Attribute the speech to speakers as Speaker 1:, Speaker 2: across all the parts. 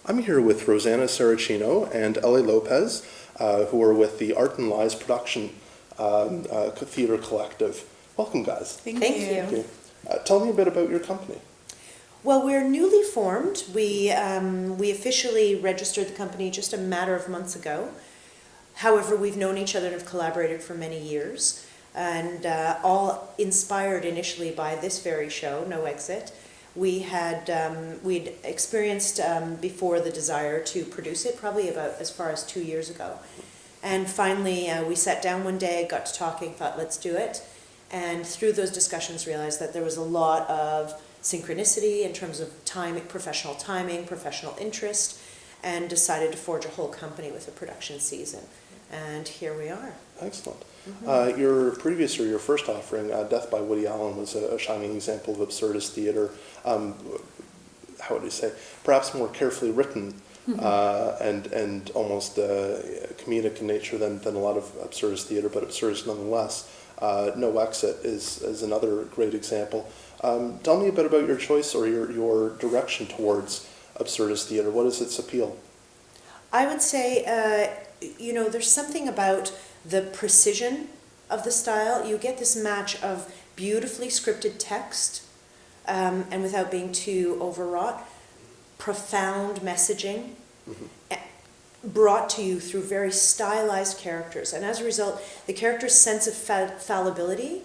Speaker 1: I'm here with Rosanna Saracino and Lopes, who are with the Art and Lies Production Theatre Collective. Welcome, guys.
Speaker 2: Thank you.
Speaker 1: Okay. Tell me a bit about your company.
Speaker 2: Well, we're newly formed. We officially registered the company just a matter of months ago. However, we've known each other and have collaborated for many years, and all inspired initially by this very show, No Exit. We'd experienced before the desire to produce it, probably about as far as 2 years ago. And finally, we sat down one day, got to talking, thought, let's do it. And through those discussions, realized that there was a lot of synchronicity in terms of timing, professional interest, and decided to forge a whole company with a production season. And here we are.
Speaker 1: Excellent. Mm-hmm. Your first offering, Death by Woody Allen, was a shining example of absurdist theater. How would you say? Perhaps more carefully written and almost comedic in nature than a lot of absurdist theater, but absurdist nonetheless. No Exit is another great example. Tell me a bit about your choice or your direction towards absurdist theater. What is its appeal?
Speaker 2: I would say, there's something about the precision of the style. You get this match of beautifully scripted text and without being too overwrought, profound messaging brought to you through very stylized characters. And as a result, the character's sense of fallibility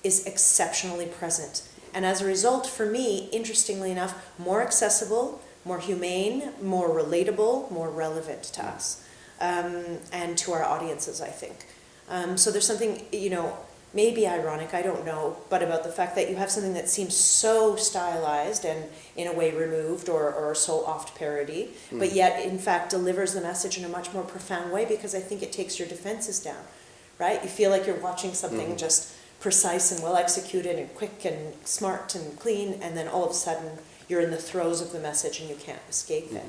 Speaker 2: is exceptionally present. And as a result, for me, interestingly enough, more accessible, more humane, more relatable, more relevant to us and to our audiences, I think. So there's something, maybe ironic, I don't know, but about the fact that you have something that seems so stylized and in a way removed or so oft parody, but yet in fact delivers the message in a much more profound way, because I think it takes your defenses down, right? You feel like you're watching something just precise and well executed and quick and smart and clean, and then all of a sudden you're in the throes of the message and you can't escape it.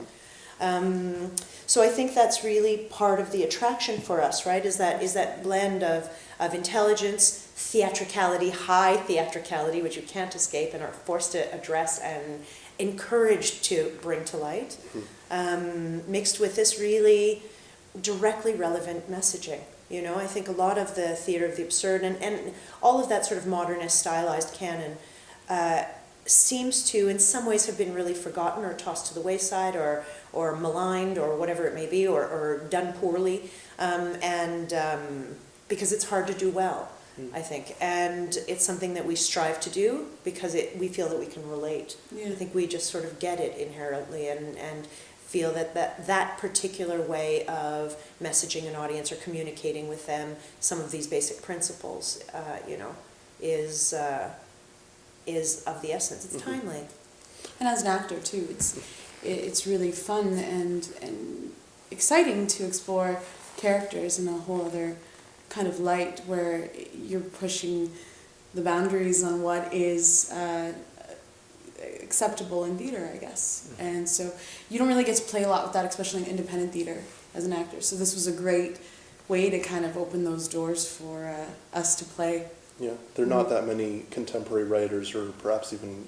Speaker 2: So I think that's really part of the attraction for us, right? Is that blend of intelligence, theatricality, high theatricality, which you can't escape and are forced to address and encouraged to bring to light, mixed with this really directly relevant messaging. I think a lot of the theater of the absurd and all of that sort of modernist stylized canon seems to, in some ways, have been really forgotten or tossed to the wayside or maligned or whatever it may be, or done poorly, because it's hard to do well, I think. And it's something that we strive to do because we feel that we can relate. Yeah. I think we just sort of get it inherently and feel that particular way of messaging an audience or communicating with them some of these basic principles, is of the essence. It's timely.
Speaker 3: And as an actor too, it's really fun and exciting to explore characters in a whole other kind of light, where you're pushing the boundaries on what is acceptable in theater, I guess. And so you don't really get to play a lot with that, especially in independent theater as an actor. So this was a great way to kind of open those doors for us to play.
Speaker 1: Yeah, there are not that many contemporary writers, or perhaps even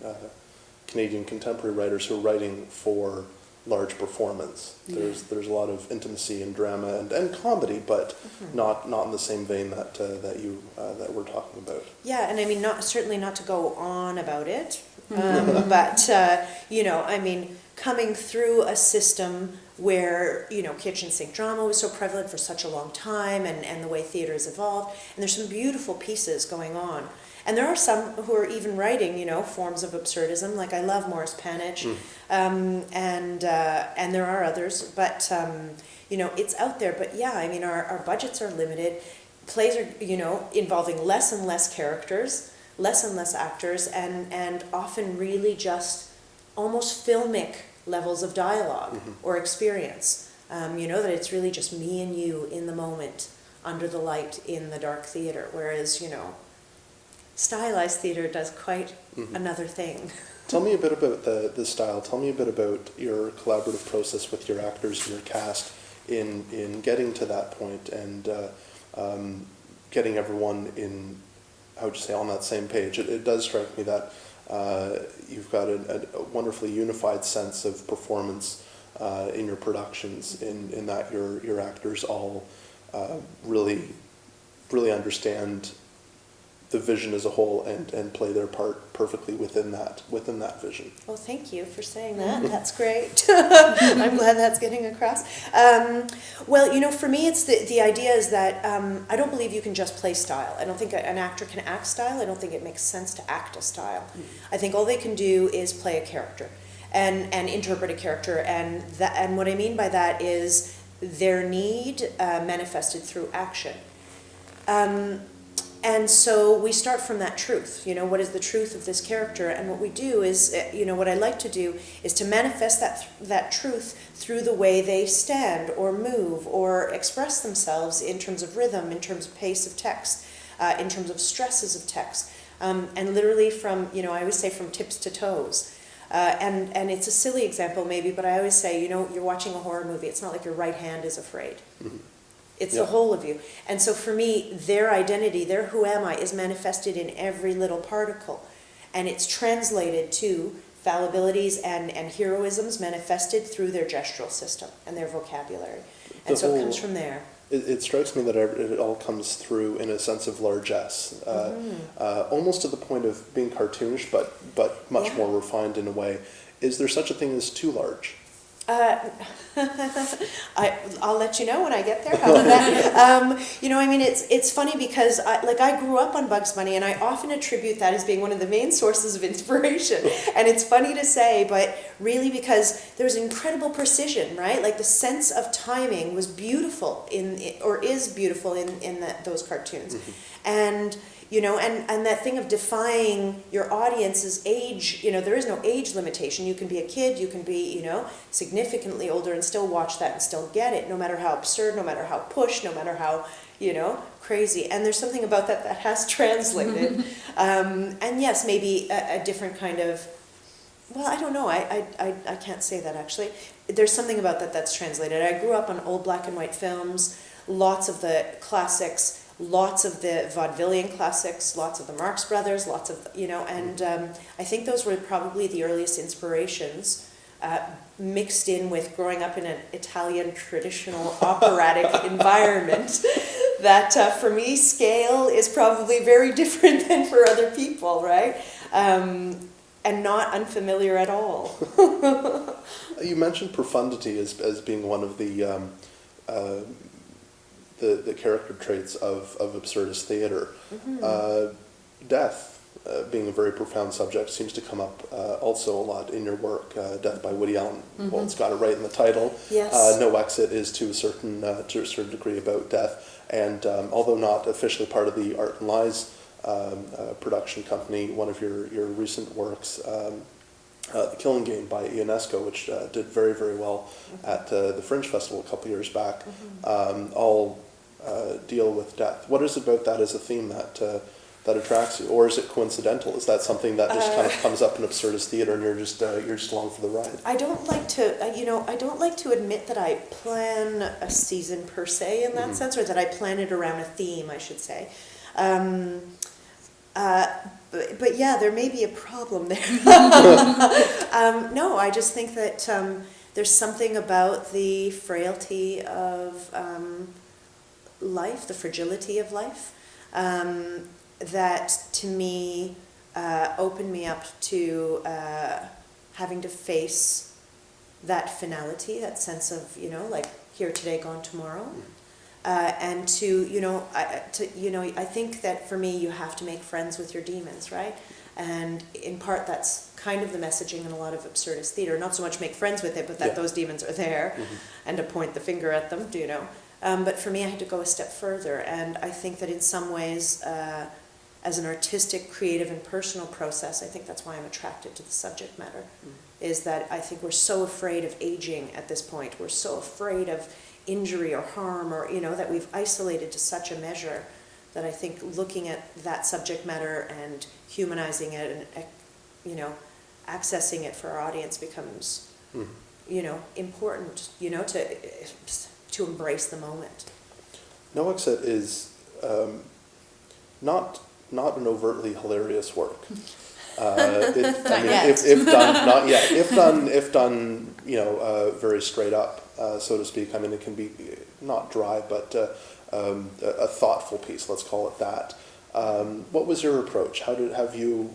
Speaker 1: Canadian contemporary writers, who are writing for large performance. There's a lot of intimacy and drama and comedy, but not in the same vein that we're talking about.
Speaker 2: Yeah, and I mean, certainly not to go on about it, but coming through a system where kitchen sink drama was so prevalent for such a long time, and the way theater has evolved, and there's some beautiful pieces going on. And there are some who are even writing, forms of absurdism. Like I love Morris Panich, and there are others. But it's out there. But yeah, I mean, our budgets are limited. Plays are involving less and less characters, less and less actors, and often really just almost filmic levels of dialogue or experience. That it's really just me and you in the moment, under the light in the dark theater. Whereas stylized theater does quite another thing.
Speaker 1: Tell me a bit about the style. Tell me a bit about your collaborative process with your actors and your cast in getting to that point and getting everyone on that same page. It does strike me that you've got a wonderfully unified sense of performance in your productions, in that your actors all really understand the vision as a whole and play their part perfectly within that vision.
Speaker 2: Well, thank you for saying that. That's great. I'm glad that's getting across. Well, you know, for me, it's the idea is that I don't believe you can just play style. I don't think an actor can act style. I don't think it makes sense to act a style. I think all they can do is play a character and interpret a character. And what I mean by that is their need manifested through action. And so we start from that truth, you know, what is the truth of this character? And what we do is, you know, what I like to do is to manifest that truth through the way they stand or move or express themselves in terms of rhythm, in terms of pace of text, in terms of stresses of text, and literally from, you know, I always say from tips to toes. And it's a silly example maybe, but I always say, you know, you're watching a horror movie, it's not like your right hand is afraid. Mm-hmm. It's the whole of you. And so for me, their identity, their who am I, is manifested in every little particle. And it's translated to fallibilities and heroisms manifested through their gestural system and their vocabulary. And so it comes from there.
Speaker 1: It strikes me that it all comes through in a sense of largesse, almost to the point of being cartoonish, but much more refined in a way. Is there such a thing as too large?
Speaker 2: I'll let you know when I get there. How about that? You know, I mean, it's funny because I grew up on Bugs Bunny, and I often attribute that as being one of the main sources of inspiration. And it's funny to say, but really because there's incredible precision, right? Like the sense of timing was beautiful is beautiful in those cartoons, and. You know, and that thing of defying your audience's age, you know, there is no age limitation. You can be a kid, you can be, you know, significantly older and still watch that and still get it, no matter how absurd, no matter how pushed, no matter how, you know, crazy. And there's something about that has translated. And yes, maybe a different kind of, well, I don't know. I can't say that actually. There's something about that's translated. I grew up on old black and white films, lots of the classics, lots of the vaudevillian classics, lots of the Marx Brothers, lots of, you know, and I think those were probably the earliest inspirations, mixed in with growing up in an Italian traditional operatic environment that for me, scale is probably very different than for other people, right? And not unfamiliar at all.
Speaker 1: You mentioned profundity as being one of the character traits of absurdist theater. Death, being a very profound subject, seems to come up also a lot in your work. Death by Woody Allen. Well, it's got it right in the title.
Speaker 2: Yes.
Speaker 1: No Exit is to a certain degree about death, and although not officially part of the Art and Lies production company, one of your recent works, The Killing Game by Ionesco, which did very, very well at the Fringe Festival a couple years back, all deal with death. What is it about that as a theme that attracts you, or is it coincidental? Is that something that just kind of comes up in absurdist theater, and you're just along for the ride?
Speaker 2: I don't like to admit that I plan a season per se in that sense, or that I plan it around a theme, I should say. But yeah, there may be a problem there. No, I just think that there's something about the frailty of life, the fragility of life, that to me opened me up to having to face that finality, that sense of, you know, like here today, gone tomorrow. And I think that for me, you have to make friends with your demons, right? And in part, that's kind of the messaging in a lot of absurdist theater. Not so much make friends with it, but that those demons are there, and to point the finger at them, you know. But for me, I had to go a step further, and I think that in some ways, as an artistic, creative, and personal process, I think that's why I'm attracted to the subject matter, is that I think we're so afraid of aging at this point. We're so afraid of injury or harm, or, you know, that we've isolated to such a measure that I think looking at that subject matter and humanizing it and, you know, accessing it for our audience becomes, you know, important, you know, to embrace the moment.
Speaker 1: No Exit is not an overtly hilarious work.
Speaker 3: Not yet.
Speaker 1: If done, not yet. If done, very straight up, so to speak. I mean, it can be not dry, but a thoughtful piece. Let's call it that. What was your approach? Have you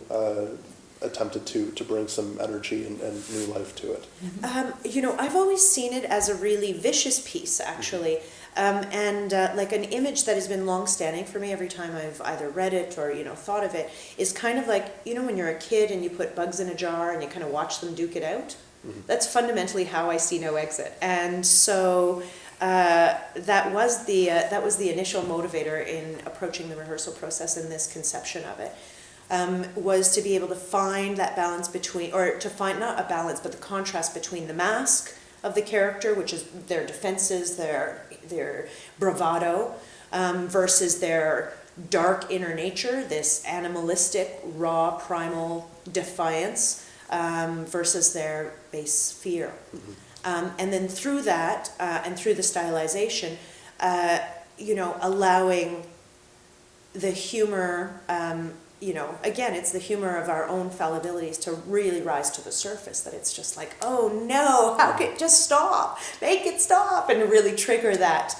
Speaker 1: attempted to bring some energy and new life to it?
Speaker 2: I've always seen it as a really vicious piece, actually. And like an image that has been long-standing for me every time I've either read it or, thought of it, is kind of like, when you're a kid and you put bugs in a jar and you kind of watch them duke it out. Mm-hmm. That's fundamentally how I see No Exit. And so that was the initial motivator in approaching the rehearsal process and this conception of it. Was to be able to find that balance between, or to find not a balance, but the contrast between the mask of the character, which is their defenses, their bravado, versus their dark inner nature, this animalistic, raw, primal defiance, versus their base fear. Mm-hmm. And then through that, and through the stylization, allowing the humor, again, it's the humor of our own fallibilities to really rise to the surface, that it's just like, oh no, how could it just stop? Make it stop, and really trigger that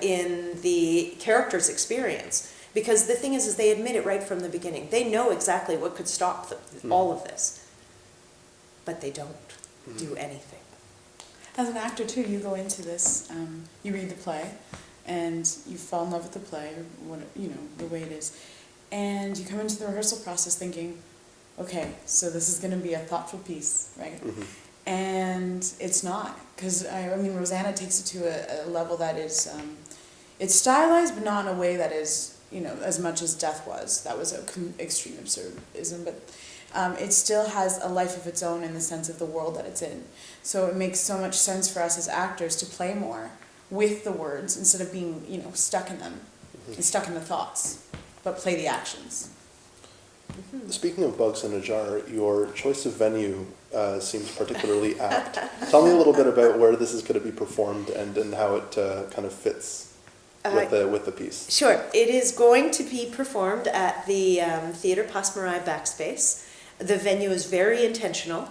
Speaker 2: in the character's experience. Because the thing is they admit it right from the beginning. They know exactly what could stop all of this, but they don't do anything.
Speaker 3: As an actor too, you go into this, you read the play, and you fall in love with the play, or the way it is. And you come into the rehearsal process thinking, okay, so this is going to be a thoughtful piece, right? Mm-hmm. And it's not, because Rosanna takes it to a level that is, it's stylized, but not in a way that is, as much as Death was. That was an extreme absurdism, but it still has a life of its own in the sense of the world that it's in. So it makes so much sense for us as actors to play more with the words instead of being, stuck in them, mm-hmm. and stuck in the thoughts. But play the actions.
Speaker 1: Mm-hmm. Speaking of bugs in a jar, your choice of venue seems particularly apt. Tell me a little bit about where this is going to be performed and how it kind of fits with the piece.
Speaker 2: Sure. It is going to be performed at the Theatre Pasmarai Backspace. The venue is very intentional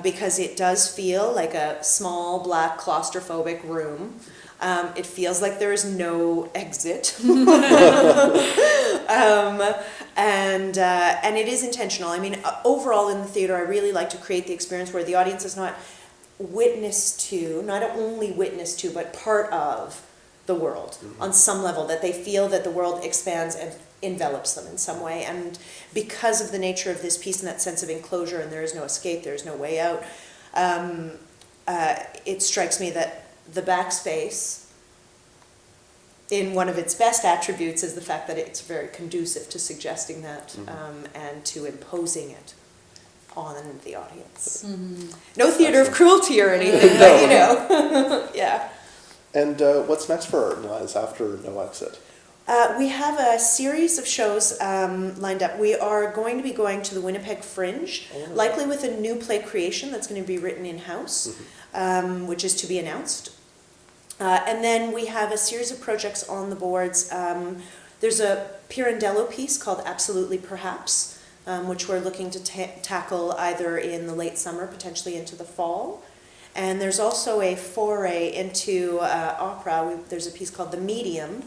Speaker 2: because it does feel like a small, black, claustrophobic room. It feels like there is no exit. And it is intentional. I mean, overall in the theater, I really like to create the experience where the audience is not only witness to, but part of the world, mm-hmm. on some level, that they feel that the world expands and envelops them in some way. And because of the nature of this piece and that sense of enclosure, and there is no escape, there is no way out, it strikes me that the backspace, in one of its best attributes, is the fact that it's very conducive to suggesting that, mm-hmm. And to imposing it on the audience. Mm-hmm. No theater of cruelty or anything, but yeah.
Speaker 1: And what's next for Art and Lies after No Exit?
Speaker 2: We have a series of shows lined up. We are going to be going to the Winnipeg Fringe, likely with a new play creation that's going to be written in-house, mm-hmm. Which is to be announced. And then we have a series of projects on the boards. There's a Pirandello piece called Absolutely Perhaps, which we're looking to tackle either in the late summer, potentially into the fall. And there's also a foray into opera. There's a piece called The Medium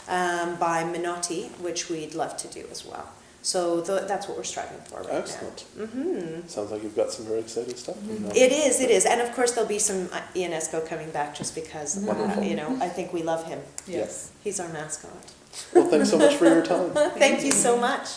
Speaker 2: by Minotti, which we'd love to do as well. So that's what we're striving for right
Speaker 1: Excellent.
Speaker 2: now. Mm-hmm.
Speaker 1: Sounds like you've got some very exciting stuff.
Speaker 2: Mm-hmm. It is. And of course there'll be some Ionesco coming back just because, I think we love him.
Speaker 3: Yes.
Speaker 2: He's our mascot.
Speaker 1: Well, thanks so much for your time.
Speaker 2: Thank you so much.